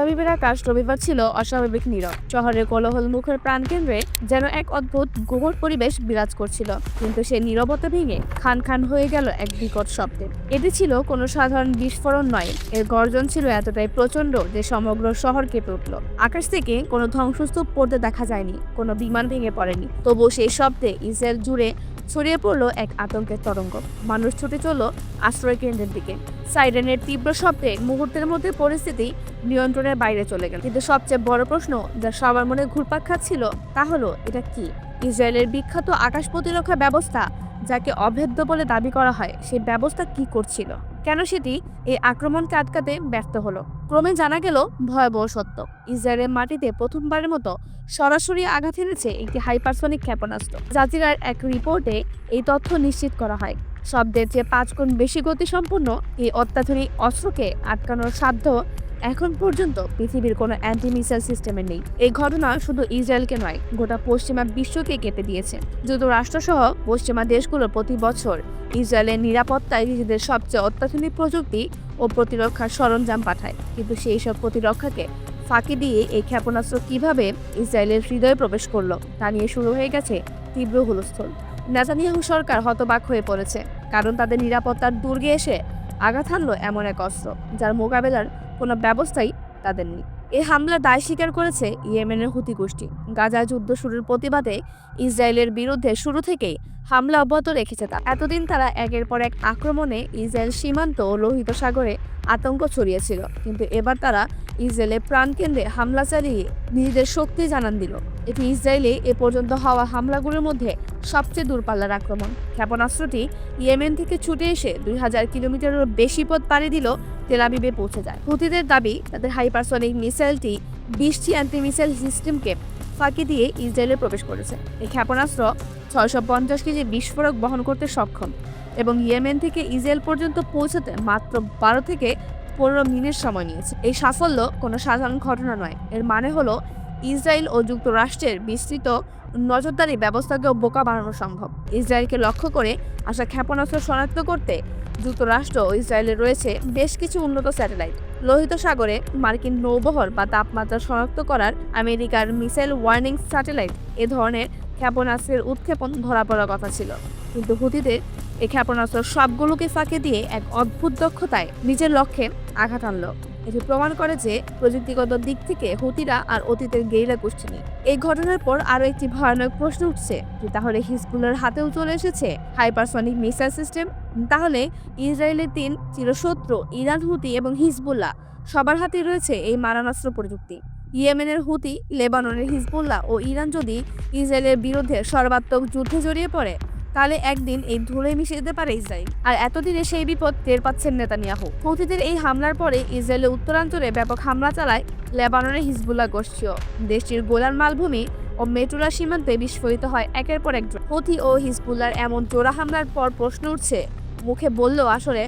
আবিবের আকাশ রবিবার ছিল অস্বাভাবিক নীরব। শহরের কোলাহলমুখর প্রাণকেন্দ্রে যেন এক অদ্ভুত গুমট পরিবেশ বিরাজ করছিল, কিন্তু সেই নীরবতা ভেঙে খান খান হয়ে গেল এক বিকট শব্দে। এটি ছিল কোনো সাধারণ বিস্ফোরণ নয়, এর গর্জন ছিল এতটাই প্রচন্ড যে সমগ্র শহর কেঁপে উঠল। আকাশ থেকে কোনো ধ্বংসস্তূপ পড়তে দেখা যায়নি, কোনো বিমান ভেঙে পড়েনি, তবুও সেই শব্দে ইসরায়েল জুড়ে ছড়িয়ে পড়লো এক আতঙ্কের তরঙ্গ। মানুষ ছুটে চলল আশ্রয় কেন্দ্রের দিকে। সাইরেনের তীব্র শব্দে মুহূর্তের মধ্যে পরিস্থিতি নিয়ন্ত্রণের বাইরে চলে গেল। কিন্তু সবচেয়ে বড় প্রশ্ন যা সবার মনে ঘুরপাক খাচ্ছিল তা হলো, এটা কি? ইসরায়েলের বিখ্যাত আকাশ প্রতিরক্ষা ব্যবস্থা, যাকে অভেদ্য বলে দাবি করা হয়, সেই ব্যবস্থা কি করছিল? কেন সেটি এই আক্রমণকে আটকাতে ব্যর্থ হলো? ক্রমে জানা গেল ভয়াবহ সত্য। ইসরায়েলের মাটিতে প্রথমবারের মতো সরাসরি আঘাত এনেছে একটি হাইপারসনিক ক্ষেপণাস্ত্র। জাজিরার এক রিপোর্টে এই তথ্য নিশ্চিত করা হয়। শব্দের চেয়ে 5 গুণ বেশি গতিসম্পন্ন এই অত্যাধুনিক অস্ত্রকে আটকানোর সাধ্য এখন পর্যন্ত পৃথিবীর কোনো অ্যান্টি মিসাইল সিস্টেমে নেই। এই ঘটনা শুধু ইসরায়েলকে নয়, গোটা পশ্চিমা বিশ্বকে কেটে দিয়েছে। যুক্তরাষ্ট্রসহ পশ্চিমা দেশগুলো প্রতি বছর ইসরায়েলের নিরাপত্তায় নিজেদের সবচেয়ে অত্যাধুনিক প্রযুক্তি ও প্রতিরক্ষার সরঞ্জাম পাঠায়, কিন্তু সেই সব প্রতিরক্ষাকে ফাঁকি দিয়ে এই ক্ষেপণাস্ত্র কিভাবে ইসরায়েলের হৃদয়ে প্রবেশ করলো তা নিয়ে শুরু হয়ে গেছে তীব্র হুলস্থুল। নেতানিয়াহু সরকার হতবাক হয়ে পড়েছে, কারণ তাদের নিরাপত্তার দুর্গে এসে আঘাত হানলো এমন এক অস্ত্র যার মোকাবেলার কোনো ব্যবস্থাই তাদের নেই। এই হামলার দায় স্বীকার করেছে ইয়েমেনের হুতি গোষ্ঠী। গাজায় যুদ্ধ শুরুর প্রতিবাদে ইসরায়েলের বিরুদ্ধে শুরু থেকেই হামলা অব্যাহত রেখেছে। এতদিন তারা একের পর এক আক্রমণে ইসরায়েল সীমান্ত ও লোহিত সাগরে আতঙ্ক ছড়িয়েছিল, কিন্তু এবার তারা ইসরায়েলের প্রাণকেন্দ্রে হামলা চালিয়ে নিজেদের শক্তি জানান দিল। এটি ইসরায়েলে এ পর্যন্ত হওয়া হামলাগুলোর মধ্যে সবচেয়ে দূরপাল্লার আক্রমণ। ক্ষেপণাস্ত্রটি ইয়েমেন থেকে ছুটে এসে 2000 কিলোমিটারেরও বেশি পথ পাড়ি দিল তেল আবিবে পৌঁছে যায়। হুতিদের দাবি, তাদের হাইপারসনিক মিসাইলটি 20টি অ্যান্টি মিসাইল সিস্টেমকে ফাঁকি দিয়ে ইসরায়েলে প্রবেশ করেছে। এই ক্ষেপণাস্ত্র 650 কেজি বিস্ফোরক বহন করতে সক্ষম এবং ইয়েমেন থেকে ইসরায়েল পর্যন্ত পৌঁছাতে মাত্র 12 থেকে 15 মিনিট সময় নিয়েছে। এই সাফল্য কোনো সাধারণ ঘটনা নয়। এর মানে হলো ইসরায়েল ও যুক্তরাষ্ট্রের বিস্তৃত নজরদারি ব্যবস্থাকেও বোকা বানানো সম্ভব। ইসরায়েলকে লক্ষ্য করে আসা ক্ষেপণাস্ত্র শনাক্ত করতে যুক্তরাষ্ট্র ও ইসরায়েলের রয়েছে বেশ কিছু উন্নত স্যাটেলাইট। লোহিত সাগরে মার্কিন নৌবহর বা তাপমাত্রা শনাক্ত করার আমেরিকার মিসাইল ওয়ার্নিং স্যাটেলাইট এ ধরনের ক্ষেপণাস্ত্রের উৎক্ষেপণ ধরা পড়ার কথা ছিল, কিন্তু হুতিদের এই ক্ষেপণাস্ত্র সবগুলোকে ফাঁকি দিয়ে এক অদ্ভুত দক্ষতায় নিজের লক্ষ্যে আঘাত আনলো। এটি প্রমাণ করে যে প্রযুক্তিগত দিক থেকে হুতিরা আর অতীতের গেরিলা গোষ্ঠী নেই। এই ঘটনার পর আরও একটি ভয়ানক প্রশ্ন উঠছে যে তাহলে হিজবুল্লাহর হাতেও চলে এসেছে হাইপারসনিক মিসাইল সিস্টেম। তাহলে ইসরায়েলের 3 চিরশত্রু ইরান, হুতি এবং হিজবুল্লাহ সবার হাতে রয়েছে এই মারণাস্ত্র প্রযুক্তি। ইয়েমেনের হুতি, লেবাননের হিজবুল্লাহ ও ইরান যদি ইসরায়েলের বিরুদ্ধে সর্বাত্মক যুদ্ধে জড়িয়ে পড়ে, তাহলে একদিন এই ধুলোয় মিশে যেতে পারে ইসরায়েল। আর এতদিনে সেই বিপদ টের পাচ্ছেন নেতানিয়াহু। হুতিদের এই হামলার পরে ইসরায়েলের উত্তরাঞ্চলে ব্যাপক হামলা চালায় লেবাননের হিজবুল্লাহ গোষ্ঠীও। দেশটির গোলান মালভূমি ও মেটুলা সীমান্তে বিস্ফোরিত হয় একের পর এক ড্রোন। হুতি ও হিজবুল্লাহর এমন জোড়া হামলার পর প্রশ্ন উঠছে, মুখে বললেও আসলে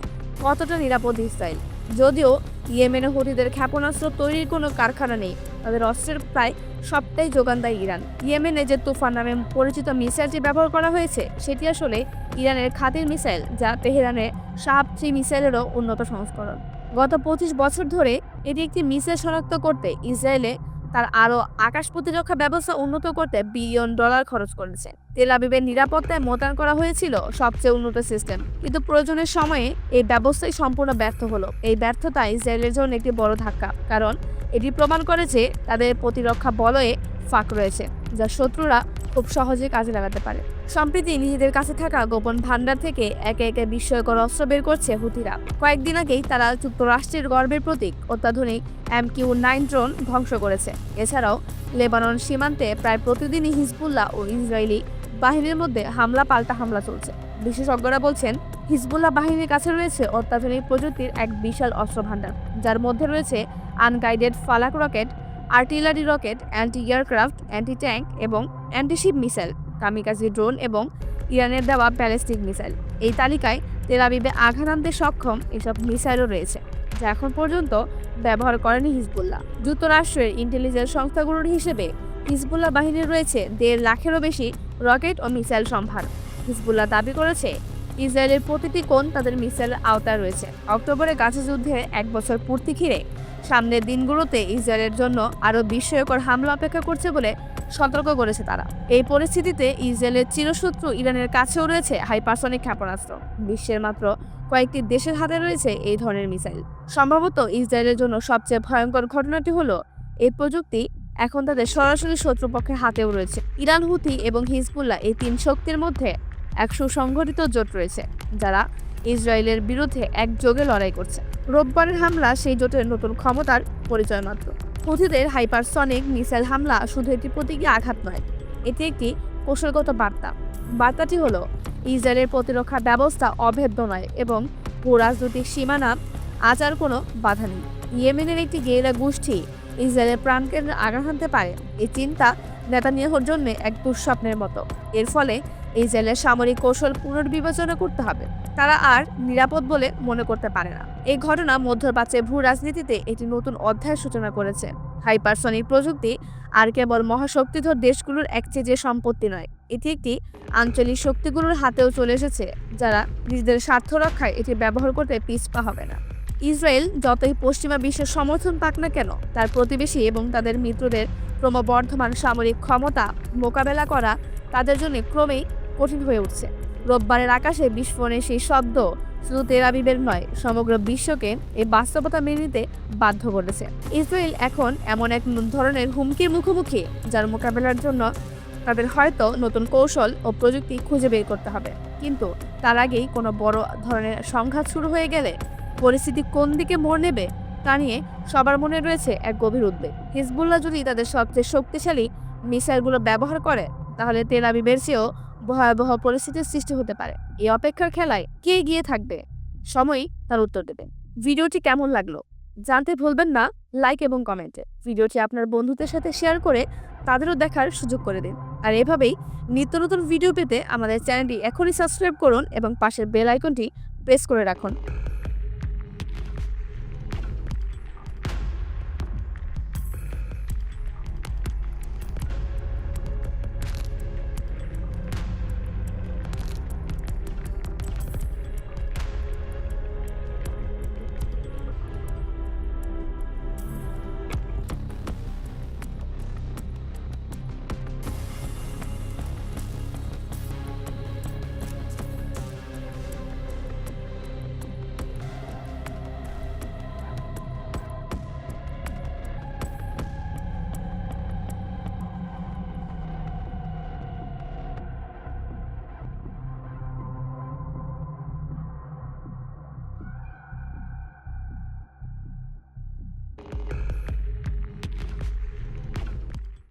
কতটা নিরাপদ ইসরায়েল? যদিও ইয়েমেনে হুতিদের ক্ষেপণাস্ত্র তৈরির কোনো কারখানা নেই, তাদের অস্ত্রের প্রায় সবটাই যোগান দেয় ইরান। ইয়েমেনে যে তুফান নামে পরিচিত মিসাইলটি ব্যবহার করা হয়েছে সেটি আসলে ইরানের খাতির মিসাইল, যা তেহরানের শাহাব-3 মিসাইলেরও উন্নত সংস্করণ। গত 25 বছর ধরে এটি একটি মিসাইল শনাক্ত করতে ইসরায়েলে তার আরও আকাশ প্রতিরক্ষা ব্যবস্থা উন্নত করতে $1 বিলিয়ন খরচ করেছে। তেল আবিবের নিরাপত্তায় মোতায়েন করা হয়েছিল সবচেয়ে উন্নত সিস্টেম, কিন্তু প্রয়োজনের সময়ে এই ব্যবস্থাই সম্পূর্ণ ব্যর্থ হলো। এই ব্যর্থতা ইসরায়েলের জন্য একটি বড় ধাক্কা, কারণ এটি প্রমাণ করে যে তাদের প্রতিরক্ষা বলয়ে ফাঁক রয়েছে, যা শত্রুরা খুব সহজে কাজে লাগাতে পারে। সম্প্রতি নিজেদের কাছে থাকা গোপন ভান্ডার থেকে একে একে বিস্ময়কর অস্ত্র বের করছে হুতিরা। কয়েকদিন আগেই তারা যুক্তরাষ্ট্রের গর্বের প্রতীক অত্যাধুনিক MQ-9 ড্রোন ধ্বংস করেছে। এছাড়াও লেবানন সীমান্তে প্রায় প্রতিদিনই হিজবুল্লাহ ও ইসরায়েলি বাহিনীর মধ্যে হামলা পাল্টা হামলা চলছে। বিশেষজ্ঞরা বলছেন, হিজবুল্লাহ বাহিনীর কাছে রয়েছে অত্যাধুনিক প্রযুক্তির এক বিশাল অস্ত্র ভান্ডার, যার মধ্যে রয়েছে আনগাইডেড ফালাক rocket, artillery rocket, anti aircraft, anti tank এবং অ্যান্টিশিপ মিসাইল, কামিকাজি ড্রোন এবং ইরানের দেওয়া ব্যালিস্টিক মিসাইল। এই তালিকায় তেল আবিবে আঘাত আনতে সক্ষম এসব মিসাইলও রয়েছে, যা এখন পর্যন্ত ব্যবহার করেনি হিজবুল্লাহ। যুক্তরাষ্ট্রের ইন্টেলিজেন্স সংস্থাগুলোর হিসেবে হিজবুল্লাহ বাহিনীর রয়েছে 1.5 লাখেরও বেশি রকেট ও মিসাইল সম্ভার। হিজবুল্লাহ দাবি করেছে ইসরায়েলের প্রতিটি কোণ তাদের মিসাইলের আওতায় রয়েছে। অক্টোবরে গাজা যুদ্ধের 1 বছর পূর্তি ঘিরে সামনের দিনগুলোতে ইসরায়েলের জন্য আরও বিস্ময়কর হামলা অপেক্ষা করছে বলে সতর্ক করেছে তারা। এই পরিস্থিতিতে ইসরায়েলের চিরশত্রু ইরানের কাছেও রয়েছে হাইপারসনিক ক্ষেপণাস্ত্র। বিশ্বের মাত্র কয়েকটি দেশের হাতে রয়েছে এই ধরনের মিসাইল। সম্ভবত ইসরায়েলের জন্য সবচেয়ে ভয়ঙ্কর ঘটনাটি হলো এই প্রযুক্তি এখন তাদের সরাসরি শত্রুপক্ষের হাতেও রয়েছে। ইরান, হুথি এবং হিজবুল্লাহ এই তিন শক্তির মধ্যে এক সুসংগঠিত জোট রয়েছে, যারা ইসরায়েলের বিরুদ্ধে একযোগে লড়াই করছে। রোববারের হামলা সেই জোটের নতুন ক্ষমতার পরিচয় মাত্র। হুথিদের হাইপারসনিক মিসাইল হামলা শুধু একটি প্রতীকী আঘাত নয়, এটি একটি কৌশলগত বার্তা। বার্তাটি হলো ইসরায়েলের প্রতিরক্ষা ব্যবস্থা অভেদ্য নয় এবং ভূরাজনৈতিক সীমানা আজ আর কোনো বাধা নেই। ইয়েমেনের একটি গেরিলা গোষ্ঠী ইসরায়েলের প্রাণকেন্দ্রে আঘাত হানতে পারে, এই চিন্তা নেতানিয়াহুর জন্য এক দুঃস্বপ্নের মতো। এর ফলে ইসরায়েলের সামরিক কৌশল পুনর্বিবেচনা করতে হবে। তারা আর নিরাপদ বলে মনে করতে পারে না। এই ঘটনা মধ্যপ্রাচ্যের ভূ রাজনীতিতে একটি নতুন অধ্যায়ের সূচনা করেছে। হাইপারসনিক প্রযুক্তি আর কেবল মহাশক্তিধর দেশগুলোর একচেটিয়া যে সম্পত্তি নয়, এটি একটি আঞ্চলিক শক্তিগুলোর হাতেও চলে এসেছে, যারা নিজেদের স্বার্থ রক্ষায় এটি ব্যবহার করতে পিছপা হবে না। ইসরায়েল যতই পশ্চিমা বিশ্বের সমর্থন পাক না কেন, তার প্রতিবেশী এবং তাদের মিত্রদের ক্রমবর্ধমান সামরিক ক্ষমতা মোকাবেলা করা তাদের জন্য ক্রমেই কঠিন হয়ে উঠছে। রোববারের আকাশে বিস্ফোরণের সেই শব্দ শুধু তেল আবিবের নয়, সমগ্র বিশ্বকে এই বাস্তবতা মেনে নিতে বাধ্য করেছে। ইসরায়েল এখন এমন এক ধরনের হুমকির মুখোমুখি, যার মোকাবেলার জন্য তাদের হয়তো নতুন কৌশল ও প্রযুক্তি খুঁজে বের করতে হবে। কিন্তু তার আগেই কোনো বড় ধরনের সংঘাত শুরু হয়ে গেলে পরিস্থিতি কোন দিকে মোড় নেবে তা নিয়ে সবার মনে রয়েছে এক গভীর উদ্বেগ। হিজবুল্লাহ যদি তাদের সবচেয়ে শক্তিশালী মিসাইলগুলো ব্যবহার করে, তাহলে তেল আবিবের চেয়েও ভয়াবহ পরিস্থিতির সৃষ্টি হতে পারে। এই অপেক্ষার খেলায় কে এগিয়ে থাকবে, সময়ই তার উত্তর দেবে। ভিডিওটি কেমন লাগলো জানতে ভুলবেন না লাইক এবং কমেন্টে। ভিডিওটি আপনার বন্ধুদের সাথে শেয়ার করে তাদেরও দেখার সুযোগ করে দিন। আর এভাবেই নিত্য নতুন ভিডিও পেতে আমাদের চ্যানেলটি এখনই সাবস্ক্রাইব করুন এবং পাশের বেল আইকনটি প্রেস করে রাখুন।